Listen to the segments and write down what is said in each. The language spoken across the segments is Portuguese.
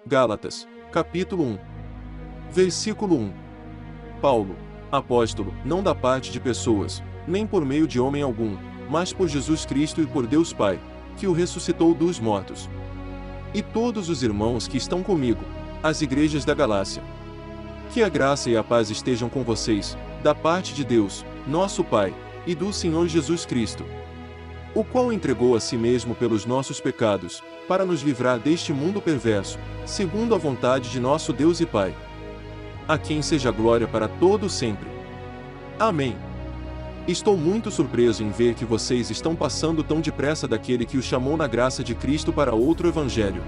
Gálatas, capítulo 1. Versículo 1. Paulo, apóstolo, não da parte de pessoas, nem por meio de homem algum, mas por Jesus Cristo e por Deus Pai, que o ressuscitou dos mortos. E todos os irmãos que estão comigo, as igrejas da Galácia. Que a graça e a paz estejam com vocês, da parte de Deus, nosso Pai, e do Senhor Jesus Cristo, o qual entregou a si mesmo pelos nossos pecados, para nos livrar deste mundo perverso, segundo a vontade de nosso Deus e Pai. A quem seja glória para todo sempre. Amém. Estou muito surpreso em ver que vocês estão passando tão depressa daquele que os chamou na graça de Cristo para outro evangelho,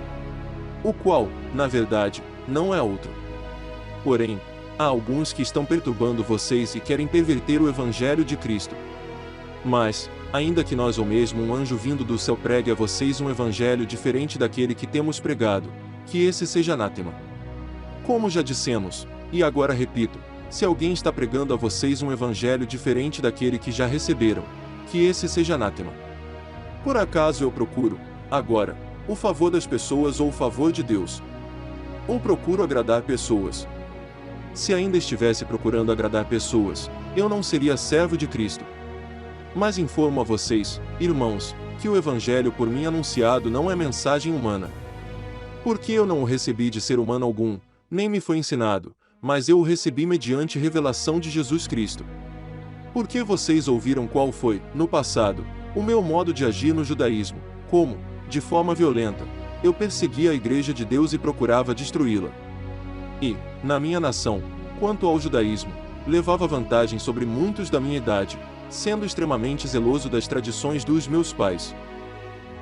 o qual, na verdade, não é outro. Porém, há alguns que estão perturbando vocês e querem perverter o evangelho de Cristo. Mas, ainda que nós ou mesmo um anjo vindo do céu pregue a vocês um evangelho diferente daquele que temos pregado, que esse seja anátema. Como já dissemos, e agora repito, se alguém está pregando a vocês um evangelho diferente daquele que já receberam, que esse seja anátema. Por acaso eu procuro, agora, o favor das pessoas ou o favor de Deus? Ou procuro agradar pessoas? Se ainda estivesse procurando agradar pessoas, eu não seria servo de Cristo. Mas informo a vocês, irmãos, que o evangelho por mim anunciado não é mensagem humana. Porque eu não o recebi de ser humano algum, nem me foi ensinado, mas eu o recebi mediante revelação de Jesus Cristo. Porque vocês ouviram qual foi, no passado, o meu modo de agir no judaísmo, como, de forma violenta, eu perseguia a igreja de Deus e procurava destruí-la. E, na minha nação, quanto ao judaísmo, levava vantagem sobre muitos da minha idade, sendo extremamente zeloso das tradições dos meus pais.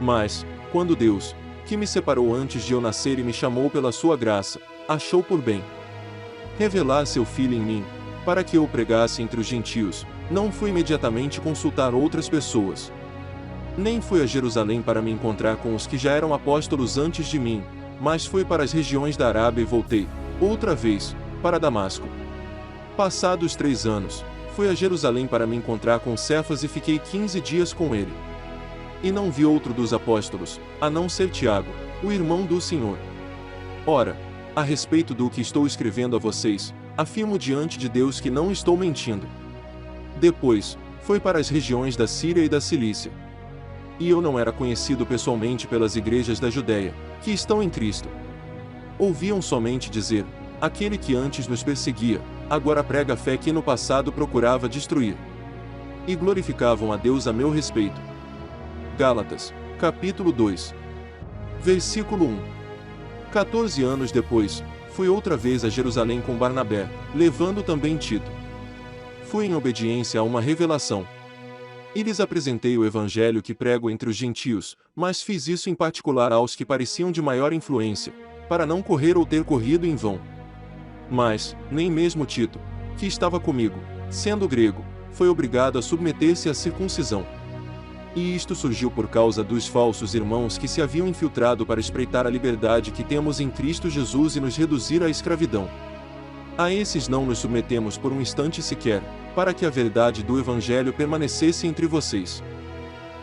Mas, quando Deus, que me separou antes de eu nascer e me chamou pela sua graça, achou por bem revelar seu Filho em mim, para que eu o pregasse entre os gentios, não fui imediatamente consultar outras pessoas. Nem fui a Jerusalém para me encontrar com os que já eram apóstolos antes de mim, mas fui para as regiões da Arábia e voltei, outra vez, para Damasco. Passados 3 anos, fui a Jerusalém para me encontrar com Cefas e fiquei 15 dias com ele. E não vi outro dos apóstolos, a não ser Tiago, o irmão do Senhor. Ora, a respeito do que estou escrevendo a vocês, afirmo diante de Deus que não estou mentindo. Depois, foi para as regiões da Síria e da Cilícia. E eu não era conhecido pessoalmente pelas igrejas da Judéia, que estão em Cristo. Ouviam somente dizer, aquele que antes nos perseguia, agora prega a fé que no passado procurava destruir. E glorificavam a Deus a meu respeito. Gálatas, capítulo 2. Versículo 1. 14 anos depois, fui outra vez a Jerusalém com Barnabé, levando também Tito. Fui em obediência a uma revelação. E lhes apresentei o evangelho que prego entre os gentios, mas fiz isso em particular aos que pareciam de maior influência, para não correr ou ter corrido em vão. Mas, nem mesmo Tito, que estava comigo, sendo grego, foi obrigado a submeter-se à circuncisão. E isto surgiu por causa dos falsos irmãos que se haviam infiltrado para espreitar a liberdade que temos em Cristo Jesus e nos reduzir à escravidão. A esses não nos submetemos por um instante sequer, para que a verdade do Evangelho permanecesse entre vocês.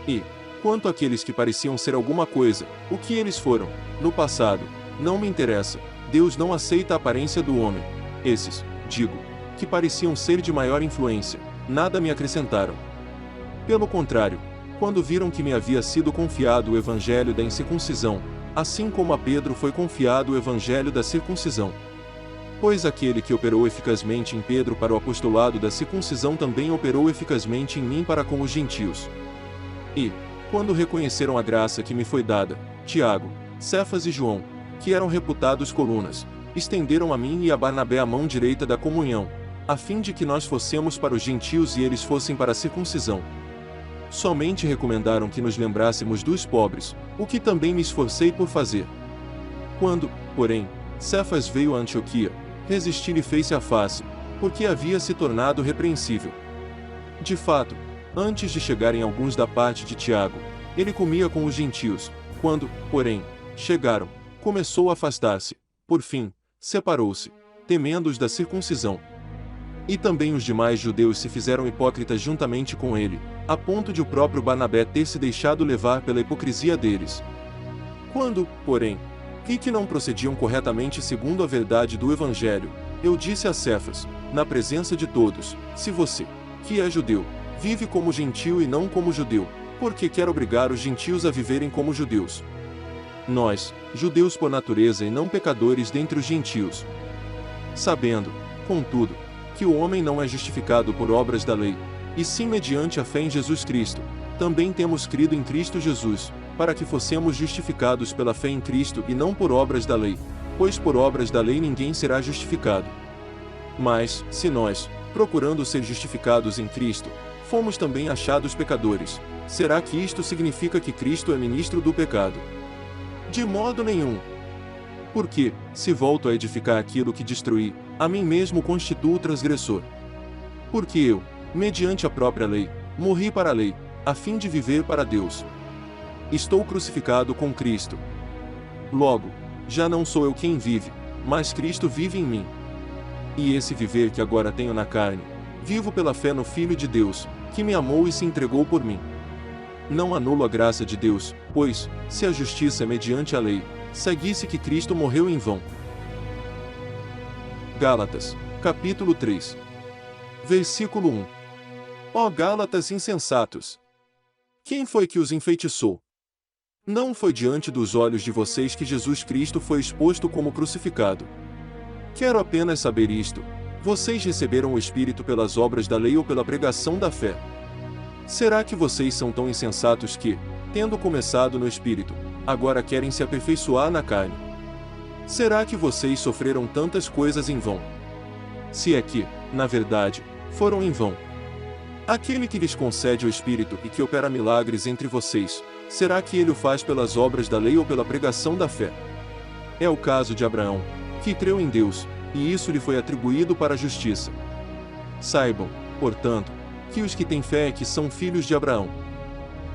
E, quanto àqueles que pareciam ser alguma coisa, o que eles foram, no passado, não me interessa, Deus não aceita a aparência do homem. Esses, digo, que pareciam ser de maior influência, nada me acrescentaram. Pelo contrário, quando viram que me havia sido confiado o evangelho da incircuncisão, assim como a Pedro foi confiado o evangelho da circuncisão. Pois aquele que operou eficazmente em Pedro para o apostolado da circuncisão também operou eficazmente em mim para com os gentios. E, quando reconheceram a graça que me foi dada, Tiago, Cefas e João, que eram reputados colunas, estenderam a mim e a Barnabé a mão direita da comunhão, a fim de que nós fossemos para os gentios e eles fossem para a circuncisão. Somente recomendaram que nos lembrássemos dos pobres, o que também me esforcei por fazer. Quando, porém, Cefas veio a Antioquia, resisti-lhe face a face, porque havia se tornado repreensível. De fato, antes de chegarem alguns da parte de Tiago, ele comia com os gentios, quando, porém, chegaram, começou a afastar-se, por fim, separou-se, temendo os da circuncisão. E também os demais judeus se fizeram hipócritas juntamente com ele, a ponto de o próprio Barnabé ter se deixado levar pela hipocrisia deles. Quando, porém, e que não procediam corretamente segundo a verdade do Evangelho, eu disse a Cefas, na presença de todos: se você, que é judeu, vive como gentio e não como judeu, por que quer obrigar os gentios a viverem como judeus? Nós, judeus por natureza e não pecadores dentre os gentios. Sabendo, contudo, que o homem não é justificado por obras da lei, e sim mediante a fé em Jesus Cristo, também temos crido em Cristo Jesus, para que fossemos justificados pela fé em Cristo e não por obras da lei, pois por obras da lei ninguém será justificado. Mas, se nós, procurando ser justificados em Cristo, fomos também achados pecadores, será que isto significa que Cristo é ministro do pecado? De modo nenhum. Porque, se volto a edificar aquilo que destruí, a mim mesmo constituo transgressor. Porque eu, mediante a própria lei, morri para a lei, a fim de viver para Deus. Estou crucificado com Cristo. Logo, já não sou eu quem vive, mas Cristo vive em mim. E esse viver que agora tenho na carne, vivo pela fé no Filho de Deus, que me amou e se entregou por mim. Não anulo a graça de Deus, pois, se a justiça é mediante a lei, segue-se que Cristo morreu em vão. Gálatas, capítulo 3. Versículo 1. Ó Gálatas insensatos! Quem foi que os enfeitiçou? Não foi diante dos olhos de vocês que Jesus Cristo foi exposto como crucificado. Quero apenas saber isto: vocês receberam o Espírito pelas obras da lei ou pela pregação da fé? Será que vocês são tão insensatos que, tendo começado no Espírito, agora querem se aperfeiçoar na carne? Será que vocês sofreram tantas coisas em vão? Se é que, na verdade, foram em vão. Aquele que lhes concede o Espírito e que opera milagres entre vocês, será que ele o faz pelas obras da lei ou pela pregação da fé? É o caso de Abraão, que creu em Deus, e isso lhe foi atribuído para a justiça. Saibam, portanto, que os que têm fé é que são filhos de Abraão.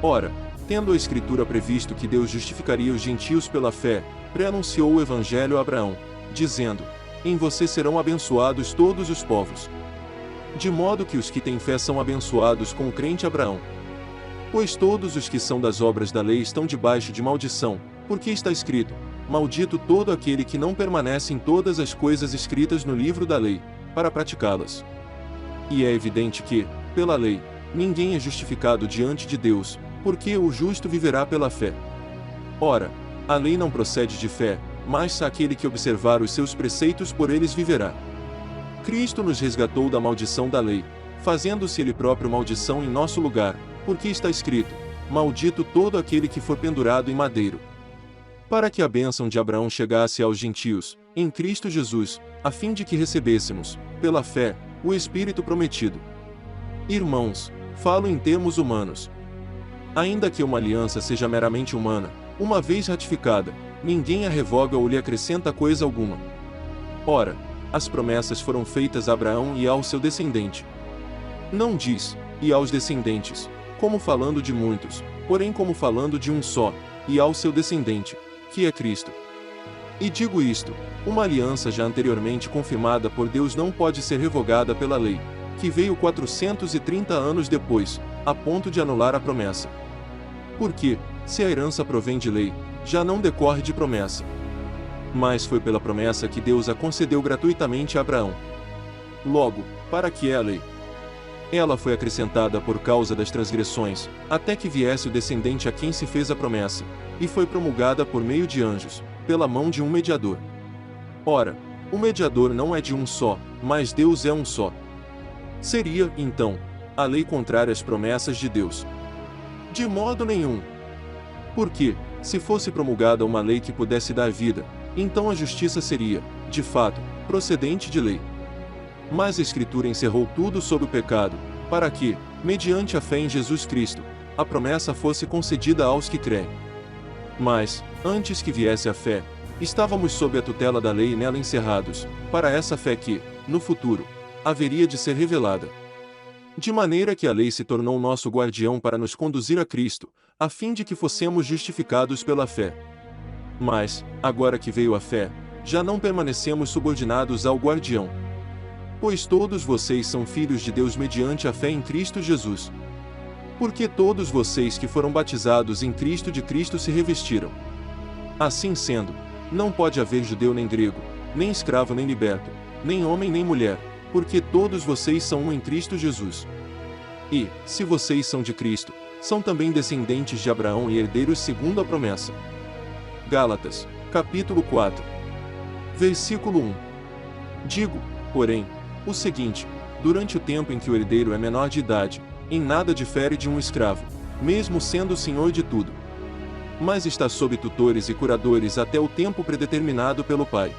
Ora, tendo a Escritura previsto que Deus justificaria os gentios pela fé, pré-anunciou o Evangelho a Abraão, dizendo: em você serão abençoados todos os povos. De modo que os que têm fé são abençoados com o crente Abraão. Pois todos os que são das obras da lei estão debaixo de maldição, porque está escrito: maldito todo aquele que não permanece em todas as coisas escritas no livro da lei, para praticá-las. E é evidente que, pela lei, ninguém é justificado diante de Deus, porque o justo viverá pela fé. Ora, a lei não procede de fé, mas aquele que observar os seus preceitos por eles viverá. Cristo nos resgatou da maldição da lei, fazendo-se ele próprio maldição em nosso lugar, porque está escrito: maldito todo aquele que for pendurado em madeiro. Para que a bênção de Abraão chegasse aos gentios, em Cristo Jesus, a fim de que recebêssemos, pela fé, o Espírito prometido. Irmãos, falo em termos humanos. Ainda que uma aliança seja meramente humana, uma vez ratificada, ninguém a revoga ou lhe acrescenta coisa alguma. Ora, as promessas foram feitas a Abraão e ao seu descendente. Não diz, e aos descendentes, como falando de muitos, porém como falando de um só, e ao seu descendente, que é Cristo. E digo isto: uma aliança já anteriormente confirmada por Deus não pode ser revogada pela lei, que veio 430 anos depois, a ponto de anular a promessa. Porque, se a herança provém de lei, já não decorre de promessa. Mas foi pela promessa que Deus a concedeu gratuitamente a Abraão. Logo, para que é a lei? Ela foi acrescentada por causa das transgressões, até que viesse o descendente a quem se fez a promessa, e foi promulgada por meio de anjos, pela mão de um mediador. Ora, o mediador não é de um só, mas Deus é um só. Seria, então, a lei contrária às promessas de Deus? De modo nenhum. Porque, se fosse promulgada uma lei que pudesse dar vida, então a justiça seria, de fato, procedente de lei. Mas a Escritura encerrou tudo sob o pecado, para que, mediante a fé em Jesus Cristo, a promessa fosse concedida aos que creem. Mas, antes que viesse a fé, estávamos sob a tutela da lei e nela encerrados, para essa fé que, no futuro, haveria de ser revelada. De maneira que a lei se tornou nosso guardião para nos conduzir a Cristo, a fim de que fossemos justificados pela fé. Mas, agora que veio a fé, já não permanecemos subordinados ao guardião. Pois todos vocês são filhos de Deus mediante a fé em Cristo Jesus. Porque todos vocês que foram batizados em Cristo de Cristo se revestiram. Assim sendo, Não pode haver judeu nem grego, nem escravo nem liberto, nem homem nem mulher, porque todos vocês são um em Cristo Jesus. E, se vocês são de Cristo, são também descendentes de Abraão e herdeiros segundo a promessa. Gálatas, capítulo 4. Versículo 1. Digo, porém, o seguinte: durante o tempo em que o herdeiro é menor de idade, em nada difere de um escravo, mesmo sendo o senhor de tudo. Mas está sob tutores e curadores até o tempo predeterminado pelo Pai.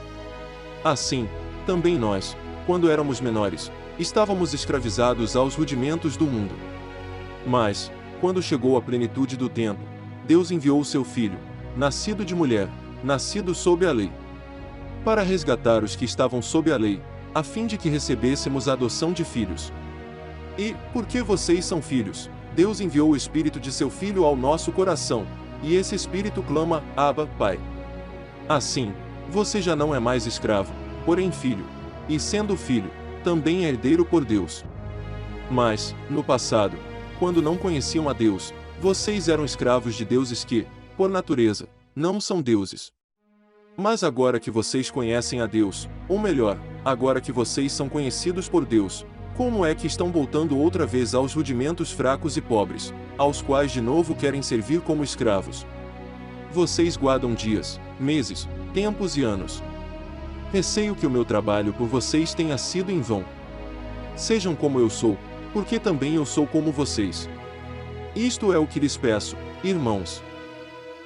Assim, também nós, quando éramos menores, estávamos escravizados aos rudimentos do mundo. Mas, quando chegou a plenitude do tempo, Deus enviou o seu Filho, nascido de mulher, nascido sob a lei, para resgatar os que estavam sob a lei, a fim de que recebêssemos a adoção de filhos. E, porque vocês são filhos, Deus enviou o Espírito de seu Filho ao nosso coração, e esse Espírito clama, Abba, Pai. Assim, você já não é mais escravo, porém filho, e sendo filho, também é herdeiro por Deus. Mas, no passado, quando não conheciam a Deus, vocês eram escravos de deuses que, por natureza, não são deuses. Mas agora que vocês conhecem a Deus, ou melhor, agora que vocês são conhecidos por Deus, como é que estão voltando outra vez aos rudimentos fracos e pobres, aos quais de novo querem servir como escravos? Vocês guardam dias, meses, tempos e anos. Receio que o meu trabalho por vocês tenha sido em vão. Sejam como eu sou, porque também eu sou como vocês. Isto é o que lhes peço, irmãos.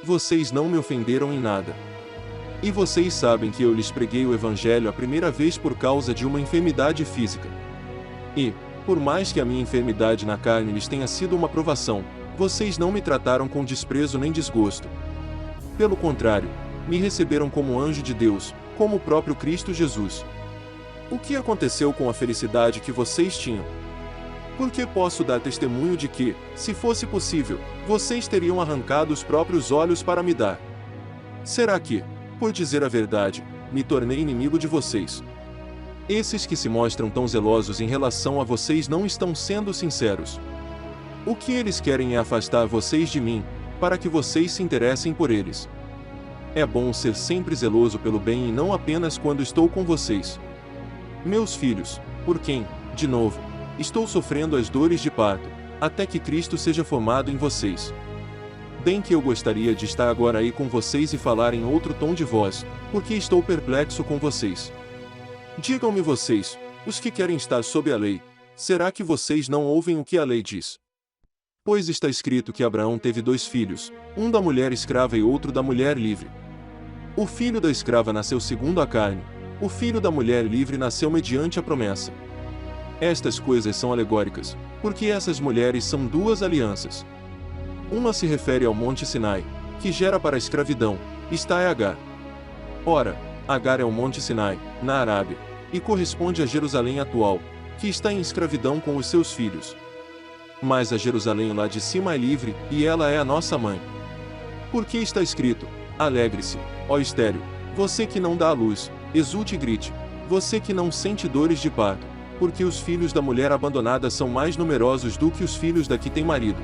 Vocês não me ofenderam em nada. E vocês sabem que eu lhes preguei o Evangelho a primeira vez por causa de uma enfermidade física. E, por mais que a minha enfermidade na carne lhes tenha sido uma provação, vocês não me trataram com desprezo nem desgosto. Pelo contrário, me receberam como anjo de Deus, como o próprio Cristo Jesus. O que aconteceu com a felicidade que vocês tinham? Porque posso dar testemunho de que, se fosse possível, vocês teriam arrancado os próprios olhos para me dar. Será que, por dizer a verdade, me tornei inimigo de vocês? Esses que se mostram tão zelosos em relação a vocês não estão sendo sinceros. O que eles querem é afastar vocês de mim, para que vocês se interessem por eles. É bom ser sempre zeloso pelo bem e não apenas quando estou com vocês. Meus filhos, por quem, de novo, estou sofrendo as dores de parto, até que Cristo seja formado em vocês. Bem que eu gostaria de estar agora aí com vocês e falar em outro tom de voz, porque estou perplexo com vocês. Digam-me vocês, os que querem estar sob a lei, será que vocês não ouvem o que a lei diz? Pois está escrito que Abraão teve 2 filhos, um da mulher escrava e outro da mulher livre. O filho da escrava nasceu segundo a carne, o filho da mulher livre nasceu mediante a promessa. Estas coisas são alegóricas, porque essas mulheres são 2 alianças. Uma se refere ao Monte Sinai, que gera para a escravidão, está é Agar. Ora, Agar é o Monte Sinai, na Arábia, e corresponde a Jerusalém atual, que está em escravidão com os seus filhos. Mas a Jerusalém lá de cima é livre, e ela é a nossa mãe. Porque está escrito, alegre-se, ó estéril, você que não dá à luz, exulte e grite, você que não sente dores de parto, porque os filhos da mulher abandonada são mais numerosos do que os filhos da que tem marido.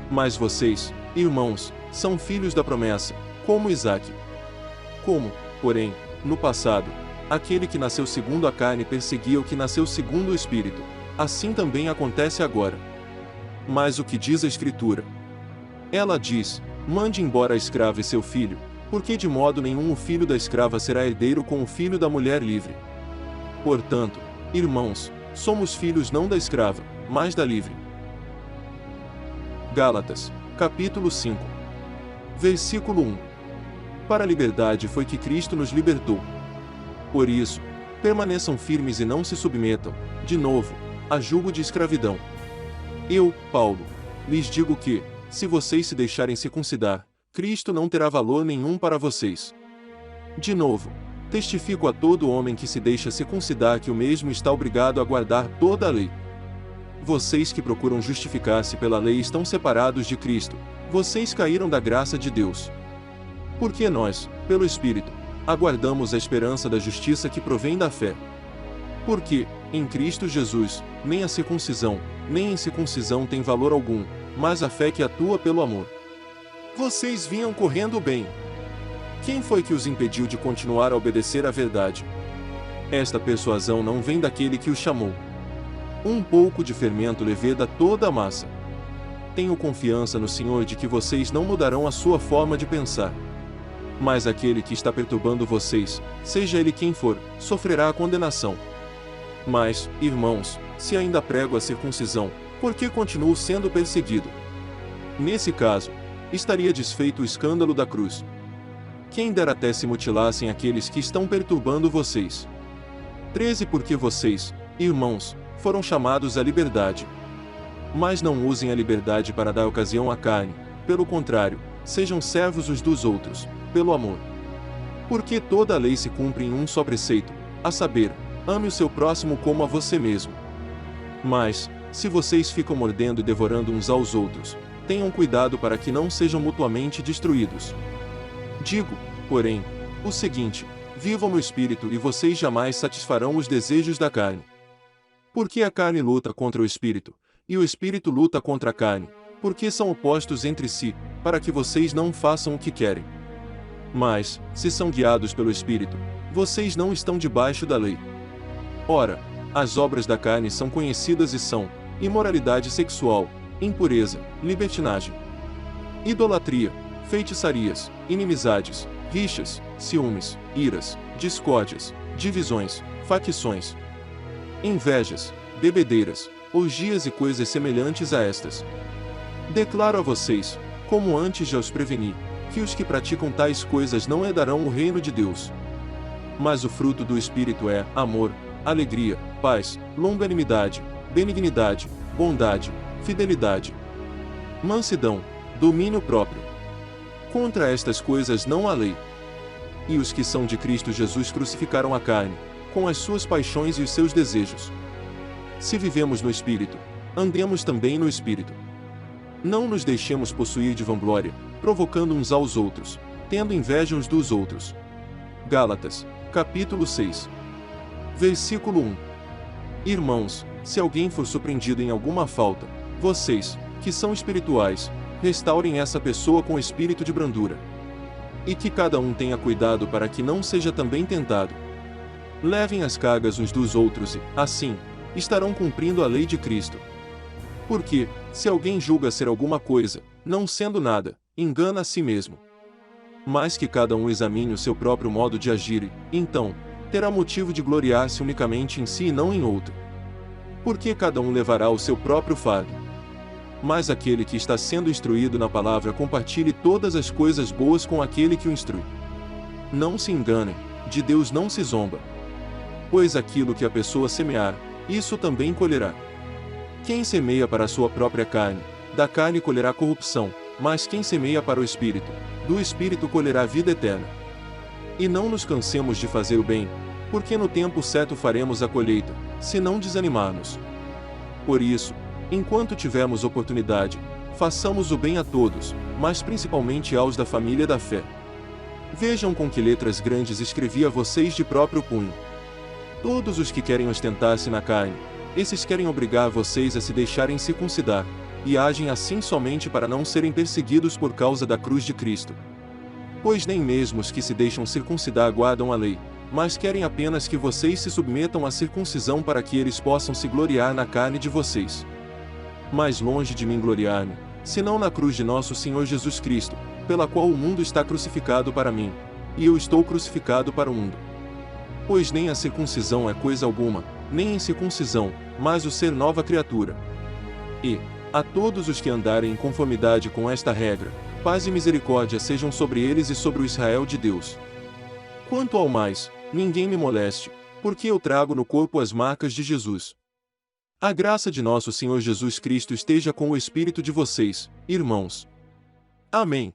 Mas vocês, irmãos, são filhos da promessa, como Isaque. Como, porém, no passado, aquele que nasceu segundo a carne perseguia o que nasceu segundo o Espírito, assim também acontece agora. Mas o que diz a Escritura? Ela diz, mande embora a escrava e seu filho, porque de modo nenhum o filho da escrava será herdeiro com o filho da mulher livre. Portanto, irmãos, somos filhos não da escrava, mas da livre. Gálatas, capítulo 5. Versículo 1. Para a liberdade foi que Cristo nos libertou. Por isso, permaneçam firmes e não se submetam, de novo, a jugo de escravidão. Eu, Paulo, lhes digo que, se vocês se deixarem circuncidar, Cristo não terá valor nenhum para vocês. De novo, testifico a todo homem que se deixa circuncidar que o mesmo está obrigado a guardar toda a lei. Vocês que procuram justificar-se pela lei estão separados de Cristo, vocês caíram da graça de Deus. Porque nós, pelo Espírito, aguardamos a esperança da justiça que provém da fé. Porque, em Cristo Jesus, nem a circuncisão, nem a incircuncisão tem valor algum, mas a fé que atua pelo amor. Vocês vinham correndo bem. Quem foi que os impediu de continuar a obedecer à verdade? Esta persuasão não vem daquele que os chamou. Um pouco de fermento leveda toda a massa. Tenho confiança no Senhor de que vocês não mudarão a sua forma de pensar. Mas aquele que está perturbando vocês, seja ele quem for, sofrerá a condenação. Mas, irmãos, se ainda prego a circuncisão, por que continuo sendo perseguido? Nesse caso, estaria desfeito o escândalo da cruz. Quem dera até se mutilassem aqueles que estão perturbando vocês. 13 Porque vocês, irmãos, foram chamados à liberdade. Mas não usem a liberdade para dar ocasião à carne, pelo contrário, sejam servos uns dos outros, pelo amor. Porque toda a lei se cumpre em um só preceito, a saber, ame o seu próximo como a você mesmo. Mas, se vocês ficam mordendo e devorando uns aos outros, tenham cuidado para que não sejam mutuamente destruídos. Digo, porém, o seguinte: vivam no Espírito e vocês jamais satisfarão os desejos da carne. Porque a carne luta contra o Espírito, e o Espírito luta contra a carne, porque são opostos entre si, para que vocês não façam o que querem. Mas, se são guiados pelo Espírito, vocês não estão debaixo da lei. Ora, as obras da carne são conhecidas e são: imoralidade sexual, impureza, libertinagem, idolatria, feitiçarias, inimizades, rixas, ciúmes, iras, discórdias, divisões, facções, invejas, bebedeiras, orgias e coisas semelhantes a estas. Declaro a vocês, como antes já os preveni, que os que praticam tais coisas não herdarão o reino de Deus. Mas o fruto do Espírito é amor, alegria, paz, longanimidade, benignidade, bondade, fidelidade, mansidão, domínio próprio. Contra estas coisas não há lei. E os que são de Cristo Jesus crucificaram a carne, com as suas paixões e os seus desejos. Se vivemos no Espírito, andemos também no Espírito. Não nos deixemos possuir de vanglória, provocando uns aos outros, tendo inveja uns dos outros. Gálatas, capítulo 6. Versículo 1. Irmãos, se alguém for surpreendido em alguma falta, vocês, que são espirituais, restaurem essa pessoa com espírito de brandura. E que cada um tenha cuidado para que não seja também tentado. Levem as cargas uns dos outros e, assim, estarão cumprindo a lei de Cristo. Porque, se alguém julga ser alguma coisa, não sendo nada, engana a si mesmo. Mas que cada um examine o seu próprio modo de agir e, então, terá motivo de gloriar-se unicamente em si e não em outro. Porque cada um levará o seu próprio fardo. Mas aquele que está sendo instruído na palavra compartilhe todas as coisas boas com aquele que o instrui. Não se enganem, de Deus não se zomba. Pois aquilo que a pessoa semear, isso também colherá. Quem semeia para a sua própria carne, da carne colherá corrupção, mas quem semeia para o Espírito, do Espírito colherá vida eterna. E não nos cansemos de fazer o bem, porque no tempo certo faremos a colheita, se não desanimarmos. Por isso, enquanto tivermos oportunidade, façamos o bem a todos, mas principalmente aos da família da fé. Vejam com que letras grandes escrevi a vocês de próprio punho. Todos os que querem ostentar-se na carne, esses querem obrigar vocês a se deixarem circuncidar, e agem assim somente para não serem perseguidos por causa da cruz de Cristo. Pois nem mesmo os que se deixam circuncidar guardam a lei, mas querem apenas que vocês se submetam à circuncisão para que eles possam se gloriar na carne de vocês. Mas longe de mim gloriar-me, senão na cruz de nosso Senhor Jesus Cristo, pela qual o mundo está crucificado para mim, e eu estou crucificado para o mundo. Pois nem a circuncisão é coisa alguma, nem a incircuncisão, mas o ser nova criatura. E, a todos os que andarem em conformidade com esta regra, paz e misericórdia sejam sobre eles e sobre o Israel de Deus. Quanto ao mais, ninguém me moleste, porque eu trago no corpo as marcas de Jesus. A graça de nosso Senhor Jesus Cristo esteja com o espírito de vocês, irmãos. Amém.